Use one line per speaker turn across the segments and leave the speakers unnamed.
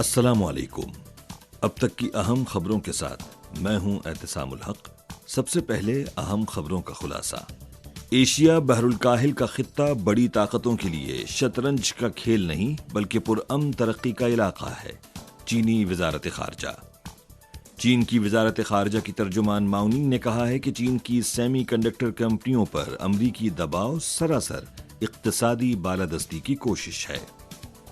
السلام علیکم۔ اب تک کی اہم خبروں کے ساتھ میں ہوں اعتصام الحق۔ سب سے پہلے اہم خبروں کا خلاصہ۔ ایشیا بحر الکاہل کا خطہ بڑی طاقتوں کے لیے شطرنج کا کھیل نہیں بلکہ پرامن ترقی کا علاقہ ہے، چینی وزارت خارجہ۔ چین کی وزارت خارجہ کی ترجمان ماؤ ننگ نے کہا ہے کہ چین کی سیمی کنڈکٹر کمپنیوں پر امریکی دباؤ سراسر اقتصادی بالادستی کی کوشش ہے،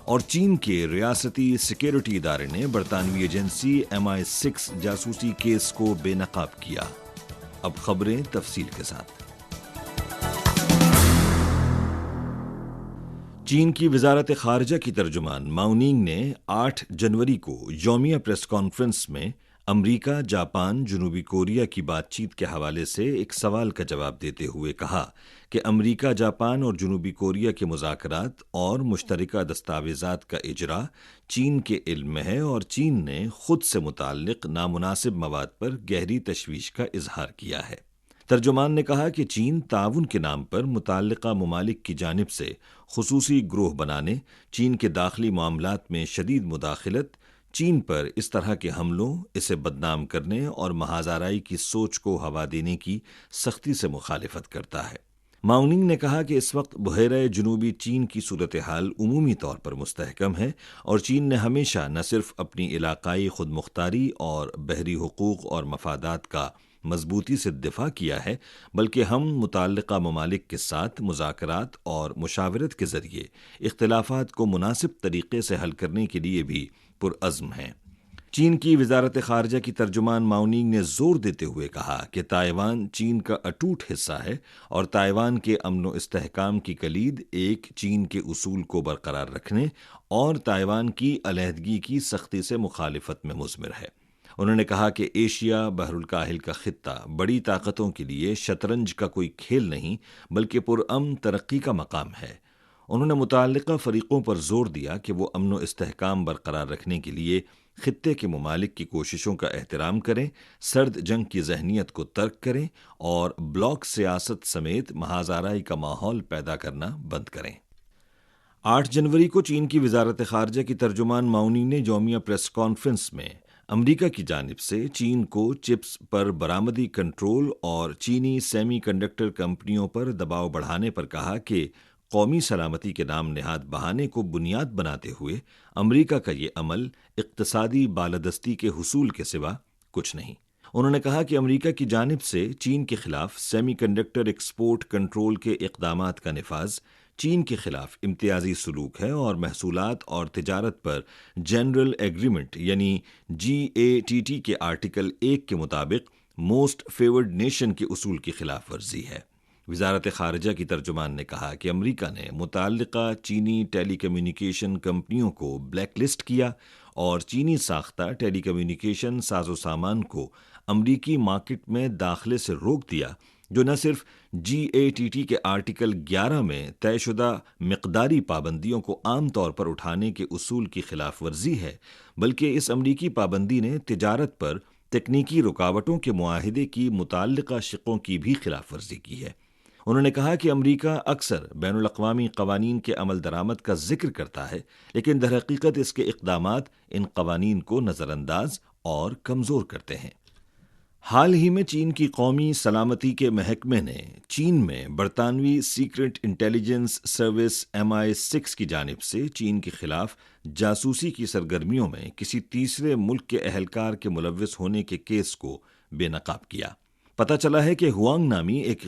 اور چین کے ریاستی سیکیورٹی ادارے نے برطانوی ایجنسی MI6 جاسوسی کیس کو بے نقاب کیا۔ اب خبریں تفصیل کے ساتھ۔ چین کی وزارت خارجہ کی ترجمان ماؤ ننگ نے 8 جنوری کو یومیہ پریس کانفرنس میں امریکہ، جاپان، جنوبی کوریا کی بات چیت کے حوالے سے ایک سوال کا جواب دیتے ہوئے کہا کہ امریکہ، جاپان اور جنوبی کوریا کے مذاکرات اور مشترکہ دستاویزات کا اجرا چین کے علم میں ہے، اور چین نے خود سے متعلق نامناسب مواد پر گہری تشویش کا اظہار کیا ہے۔ ترجمان نے کہا کہ چین تعاون کے نام پر متعلقہ ممالک کی جانب سے خصوصی گروہ بنانے، چین کے داخلی معاملات میں شدید مداخلت، چین پر اس طرح کے حملوں، اسے بدنام کرنے اور محاذ آرائی کی سوچ کو ہوا دینے کی سختی سے مخالفت کرتا ہے۔ ماؤ ننگ نے کہا کہ اس وقت بحیرہ جنوبی چین کی صورتحال عمومی طور پر مستحکم ہے، اور چین نے ہمیشہ نہ صرف اپنی علاقائی خود مختاری اور بحری حقوق اور مفادات کا مضبوطی سے دفاع کیا ہے، بلکہ ہم متعلقہ ممالک کے ساتھ مذاکرات اور مشاورت کے ذریعے اختلافات کو مناسب طریقے سے حل کرنے کے لیے بھی پرعزم ہیں۔ چین کی وزارت خارجہ کی ترجمان ماؤ ننگ نے زور دیتے ہوئے کہا کہ تائیوان چین کا اٹوٹ حصہ ہے، اور تائیوان کے امن و استحکام کی کلید ایک چین کے اصول کو برقرار رکھنے اور تائیوان کی علیحدگی کی سختی سے مخالفت میں مضمر ہے۔ انہوں نے کہا کہ ایشیا بحر الکاہل کا خطہ بڑی طاقتوں کے لیے شطرنج کا کوئی کھیل نہیں بلکہ پرامن ترقی کا مقام ہے۔ انہوں نے متعلقہ فریقوں پر زور دیا کہ وہ امن و استحکام برقرار رکھنے کے لیے خطے کے ممالک کی کوششوں کا احترام کریں، سرد جنگ کی ذہنیت کو ترک کریں اور بلاک سیاست سمیت محاذ آرائی کا ماحول پیدا کرنا بند کریں۔ 8 جنوری کو چین کی وزارت خارجہ کی ترجمان ماؤ ننگ نے یومیہ پریس کانفرنس میں امریکہ کی جانب سے چین کو چپس پر برآمدی کنٹرول اور چینی سیمی کنڈکٹر کمپنیوں پر دباؤ بڑھانے پر کہا کہ قومی سلامتی کے نام نہاد بہانے کو بنیاد بناتے ہوئے امریکہ کا یہ عمل اقتصادی بالادستی کے حصول کے سوا کچھ نہیں۔ انہوں نے کہا کہ امریکہ کی جانب سے چین کے خلاف سیمی کنڈکٹر ایکسپورٹ کنٹرول کے اقدامات کا نفاذ چین کے خلاف امتیازی سلوک ہے، اور محصولات اور تجارت پر جنرل ایگریمنٹ یعنی GATT کے آرٹیکل 1 کے مطابق موسٹ فیورڈ نیشن کے اصول کی خلاف ورزی ہے۔ وزارت خارجہ کی ترجمان نے کہا کہ امریکہ نے متعلقہ چینی ٹیلی کمیونیکیشن کمپنیوں کو بلیک لسٹ کیا اور چینی ساختہ ٹیلی کمیونیکیشن ساز و سامان کو امریکی مارکیٹ میں داخلے سے روک دیا، جو نہ صرف GATT کے آرٹیکل 11 میں طے شدہ مقداری پابندیوں کو عام طور پر اٹھانے کے اصول کی خلاف ورزی ہے، بلکہ اس امریکی پابندی نے تجارت پر تکنیکی رکاوٹوں کے معاہدے کی متعلقہ شقوں کی بھی خلاف ورزی کی ہے۔ انہوں نے کہا کہ امریکہ اکثر بین الاقوامی قوانین کے عمل درآمد کا ذکر کرتا ہے، لیکن در حقیقت اس کے اقدامات ان قوانین کو نظر انداز اور کمزور کرتے ہیں۔ حال ہی میں چین کی قومی سلامتی کے محکمے نے چین میں برطانوی سیکرٹ انٹیلیجنس سروس MI6 کی جانب سے چین کے خلاف جاسوسی کی سرگرمیوں میں کسی تیسرے ملک کے اہلکار کے ملوث ہونے کے کیس کو بے نقاب کیا۔ پتہ چلا ہے کہ ہوانگ نامی ایک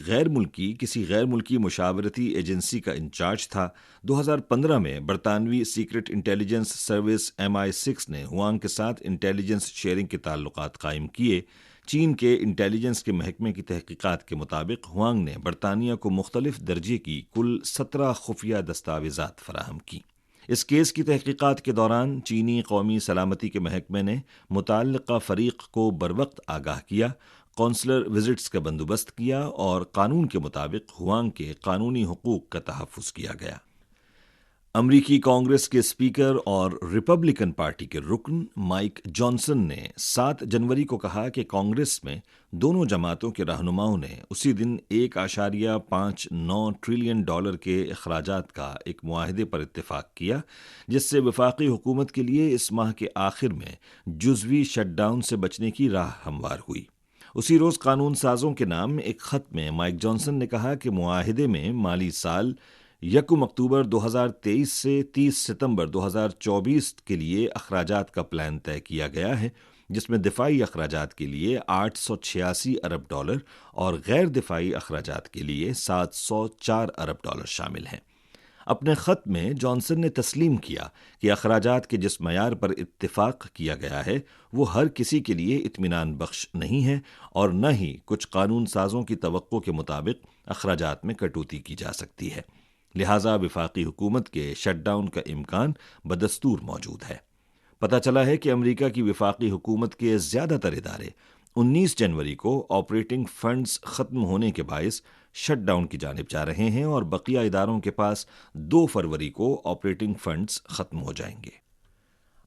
کسی غیر ملکی مشاورتی ایجنسی کا انچارج تھا۔ 2015 میں برطانوی سیکرٹ انٹیلیجنس سروس MI6 نے ہوانگ کے ساتھ انٹیلیجنس شیئرنگ کے تعلقات قائم کیے۔ چین کے انٹیلیجنس کے محکمے کی تحقیقات کے مطابق ہوانگ نے برطانیہ کو مختلف درجے کی کل 17 خفیہ دستاویزات فراہم کی۔ اس کیس کی تحقیقات کے دوران چینی قومی سلامتی کے محکمے نے متعلقہ فریق کو بروقت آگاہ کیا، کونسلر وزٹس کا بندوبست کیا اور قانون کے مطابق ہوانگ کے قانونی حقوق کا تحفظ کیا گیا۔ امریکی کانگریس کے اسپیکر اور ریپبلکن پارٹی کے رکن مائک جانسن نے 7 جنوری کو کہا کہ کانگریس میں دونوں جماعتوں کے رہنماؤں نے اسی دن $1.59 ٹریلین کے اخراجات کا ایک معاہدے پر اتفاق کیا، جس سے وفاقی حکومت کے لیے اس ماہ کے آخر میں جزوی شٹ ڈاؤن سے بچنے کی راہ ہموار ہوئی۔ اسی روز قانون سازوں کے نام ایک خط میں مائک جانسن نے کہا کہ معاہدے میں مالی سال 1 اکتوبر 2023 سے 30 ستمبر 2024 کے لیے اخراجات کا پلان طے کیا گیا ہے، جس میں دفاعی اخراجات کے لیے $886 ارب اور غیر دفاعی اخراجات کے لیے $704 ارب شامل ہیں۔ اپنے خط میں جانسن نے تسلیم کیا کہ اخراجات کے جس معیار پر اتفاق کیا گیا ہے وہ ہر کسی کے لیے اطمینان بخش نہیں ہے اور نہ ہی کچھ قانون سازوں کی توقع کے مطابق اخراجات میں کٹوتی کی جا سکتی ہے، لہٰذا وفاقی حکومت کے شٹ ڈاؤن کا امکان بدستور موجود ہے۔ پتہ چلا ہے کہ امریکہ کی وفاقی حکومت کے زیادہ تر ادارے 19 جنوری کو آپریٹنگ فنڈز ختم ہونے کے باعث شٹ ڈاؤن کی جانب جا رہے ہیں اور بقیہ اداروں کے پاس 2 فروری کو آپریٹنگ فنڈز ختم ہو جائیں گے۔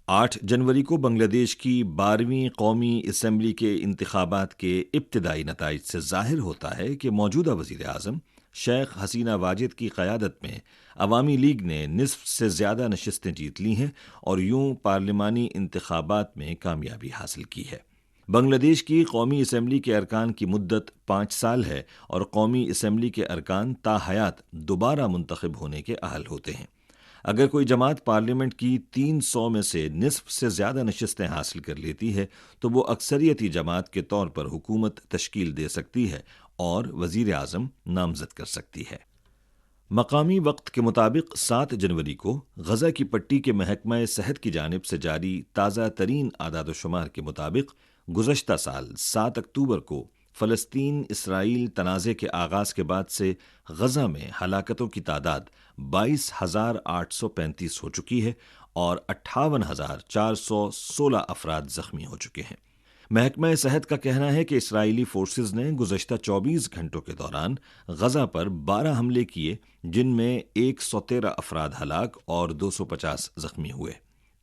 8 جنوری کو بنگلہ دیش کی 12ویں قومی اسمبلی کے انتخابات کے ابتدائی نتائج سے ظاہر ہوتا ہے کہ موجودہ وزیر اعظم شیخ حسینہ واجد کی قیادت میں عوامی لیگ نے نصف سے زیادہ نشستیں جیت لی ہیں اور یوں پارلیمانی انتخابات میں کامیابی حاصل کی ہے۔ بنگلہ دیش کی قومی اسمبلی کے ارکان کی مدت 5 سال ہے اور قومی اسمبلی کے ارکان تا حیات دوبارہ منتخب ہونے کے اہل ہوتے ہیں۔ اگر کوئی جماعت پارلیمنٹ کی 300 میں سے نصف سے زیادہ نشستیں حاصل کر لیتی ہے تو وہ اکثریتی جماعت کے طور پر حکومت تشکیل دے سکتی ہے اور وزیر اعظم نامزد کر سکتی ہے۔ مقامی وقت کے مطابق 7 جنوری کو غزہ کی پٹی کے محکمہ صحت کی جانب سے جاری تازہ ترین اعداد و شمار کے مطابق گزشتہ سال 7 اکتوبر کو فلسطین اسرائیل تنازع کے آغاز کے بعد سے غزہ میں ہلاکتوں کی تعداد 22,835 ہو چکی ہے اور 58,416 افراد زخمی ہو چکے ہیں۔ محکمہ صحت کا کہنا ہے کہ اسرائیلی فورسز نے گزشتہ 24 گھنٹوں کے دوران غزہ پر 12 حملے کیے، جن میں 113 افراد ہلاک اور 250 زخمی ہوئے۔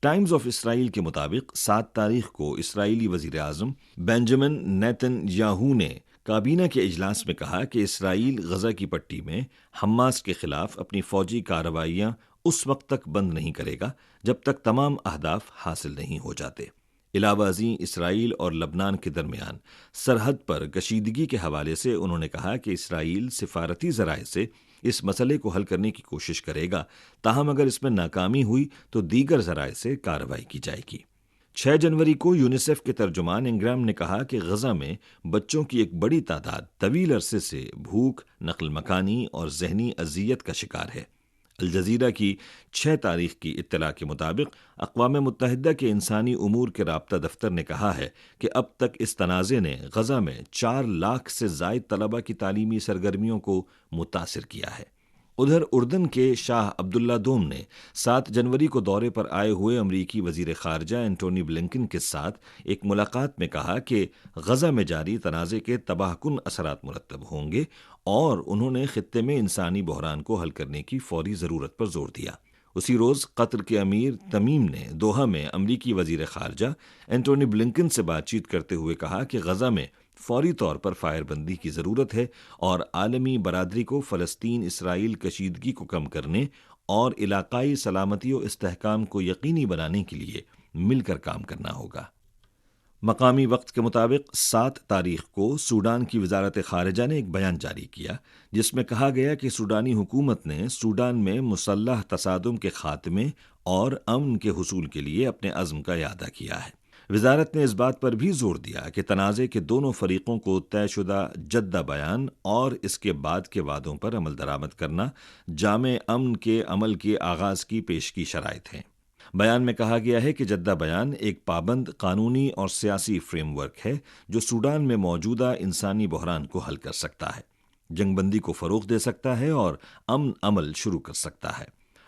ٹائمز آف اسرائیل کے مطابق 7 تاریخ کو اسرائیلی وزیر اعظم بنجامن نیتن یاہو نے کابینہ کے اجلاس میں کہا کہ اسرائیل غزہ کی پٹی میں حماس کے خلاف اپنی فوجی کارروائیاں اس وقت تک بند نہیں کرے گا جب تک تمام اہداف حاصل نہیں ہو جاتے۔ علاوہ ازیں اسرائیل اور لبنان کے درمیان سرحد پر کشیدگی کے حوالے سے انہوں نے کہا کہ اسرائیل سفارتی ذرائع سے اس مسئلے کو حل کرنے کی کوشش کرے گا، تاہم اگر اس میں ناکامی ہوئی تو دیگر ذرائع سے کارروائی کی جائے گی۔ 6 جنوری کو یونیسیف کے ترجمان انگرام نے کہا کہ غزہ میں بچوں کی ایک بڑی تعداد طویل عرصے سے بھوک، نقل مکانی اور ذہنی اذیت کا شکار ہے۔ الجزیرہ کی 6 تاریخ کی اطلاع کے مطابق اقوام متحدہ کے انسانی امور کے رابطہ دفتر نے کہا ہے کہ اب تک اس تنازع نے غزہ میں 4 لاکھ سے زائد طلبہ کی تعلیمی سرگرمیوں کو متاثر کیا ہے۔ ادھر اردن کے شاہ عبداللہ دوم نے 7 جنوری کو دورے پر آئے ہوئے امریکی وزیر خارجہ اینٹونی بلنکن کے ساتھ ایک ملاقات میں کہا کہ غزہ میں جاری تنازع کے تباہ کن اثرات مرتب ہوں گے اور انہوں نے خطے میں انسانی بحران کو حل کرنے کی فوری ضرورت پر زور دیا۔ اسی روز قطر کے امیر تمیم نے دوحہ میں امریکی وزیر خارجہ اینٹونی بلنکن سے بات چیت کرتے ہوئے کہا کہ غزہ میں فوری طور پر فائر بندی کی ضرورت ہے اور عالمی برادری کو فلسطین اسرائیل کشیدگی کو کم کرنے اور علاقائی سلامتی و استحکام کو یقینی بنانے کے لیے مل کر کام کرنا ہوگا۔ مقامی وقت کے مطابق 7 تاریخ کو سوڈان کی وزارت خارجہ نے ایک بیان جاری کیا جس میں کہا گیا کہ سوڈانی حکومت نے سوڈان میں مسلح تصادم کے خاتمے اور امن کے حصول کے لیے اپنے عزم کا اعادہ کیا ہے۔ وزارت نے اس بات پر بھی زور دیا کہ تنازع کے دونوں فریقوں کو طے شدہ جدہ بیان اور اس کے بعد کے وعدوں پر عمل درآمد کرنا جامع امن کے عمل کے آغاز کی پیشگی شرائط ہیں۔ بیان میں کہا گیا ہے کہ جدہ بیان ایک پابند قانونی اور سیاسی فریم ورک ہے جو سوڈان میں موجودہ انسانی بحران کو حل کر سکتا ہے، جنگ بندی کو فروغ دے سکتا ہے اور امن عمل شروع کر سکتا ہے۔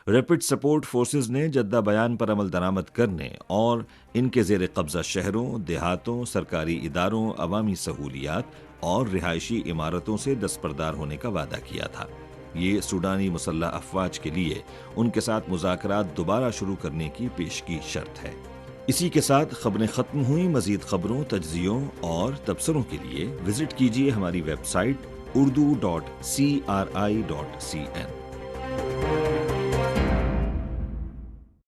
ریپڈ سپورٹ فورسز نے جدہ بیان پر عمل درآمد کرنے اور ان کے زیر قبضہ شہروں، دیہاتوں، سرکاری اداروں، عوامی سہولیات اور رہائشی عمارتوں سے دستبردار ہونے کا وعدہ کیا تھا۔ یہ سوڈانی مسلح افواج کے لیے ان کے ساتھ مذاکرات دوبارہ شروع کرنے کی پیشگی شرط ہے۔ اسی کے ساتھ خبریں ختم ہوئیں۔ مزید خبروں، تجزیوں اور تبصروں کے لیے وزٹ کیجیے ہماری ویب سائٹ urdu.cri.cn۔